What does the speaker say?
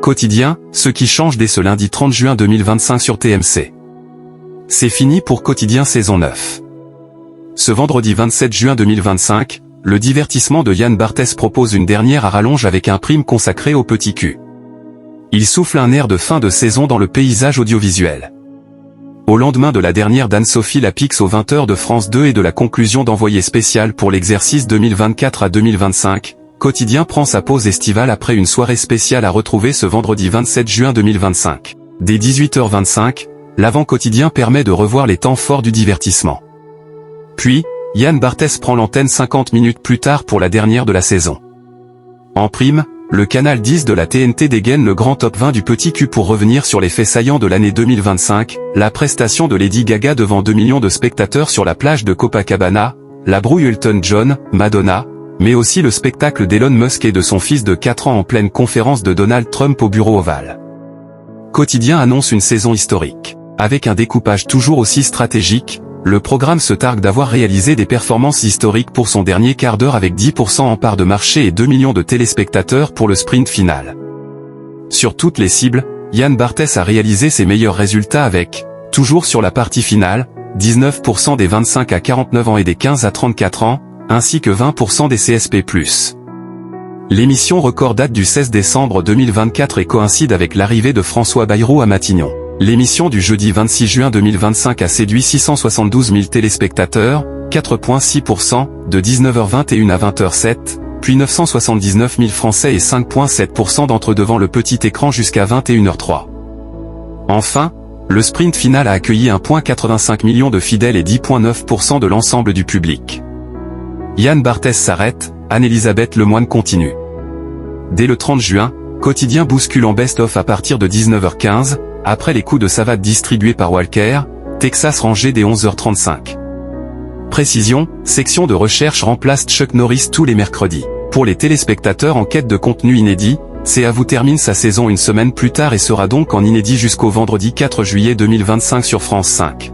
Quotidien, ce qui change dès ce lundi 30 juin 2025 sur TMC. C'est fini pour Quotidien saison 9. Ce vendredi 27 juin 2025, le divertissement de Yann Barthès propose une dernière à rallonge avec un prime consacré au petit cul. Il souffle un air de fin de saison dans le paysage audiovisuel. Au lendemain de la dernière d'Anne-Sophie Lapix aux 20h de France 2 et de la conclusion d'Envoyé spécial pour l'exercice 2024 à 2025, Quotidien prend sa pause estivale après une soirée spéciale à retrouver ce vendredi 27 juin 2025. Dès 18h25, l'avant-quotidien permet de revoir les temps forts du divertissement. Puis, Yann Barthès prend l'antenne 50 minutes plus tard pour la dernière de la saison. En prime, le canal 10 de la TNT dégaine le grand top 20 du petit cul pour revenir sur les faits saillants de l'année 2025, la prestation de Lady Gaga devant 2 millions de spectateurs sur la plage de Copacabana, la brouille Elton John, Madonna, mais aussi le spectacle d'Elon Musk et de son fils de 4 ans en pleine conférence de Donald Trump au bureau ovale. Quotidien annonce une saison historique. Avec un découpage toujours aussi stratégique, le programme se targue d'avoir réalisé des performances historiques pour son dernier quart d'heure avec 10% en part de marché et 2 millions de téléspectateurs pour le sprint final. Sur toutes les cibles, Yann Barthès a réalisé ses meilleurs résultats avec, toujours sur la partie finale, 19% des 25 à 49 ans et des 15 à 34 ans, ainsi que 20% des CSP+. L'émission record date du 16 décembre 2024 et coïncide avec l'arrivée de François Bayrou à Matignon. L'émission du jeudi 26 juin 2025 a séduit 672 000 téléspectateurs, 4,6%, de 19h21 à 20h07, puis 979 000 Français et 5,7% d'entre eux devant le petit écran jusqu'à 21h03. Enfin, le sprint final a accueilli 1,85 million de fidèles et 10,9% de l'ensemble du public. Yann Barthès s'arrête, Anne-Elisabeth Lemoine continue. Dès le 30 juin, Quotidien bouscule en best-of à partir de 19h15, après les coups de savate distribués par Walker, Texas Ranger dès 11h35. Précision, section de recherche remplace Chuck Norris tous les mercredis. Pour les téléspectateurs en quête de contenu inédit, C'est à vous termine sa saison une semaine plus tard et sera donc en inédit jusqu'au vendredi 4 juillet 2025 sur France 5.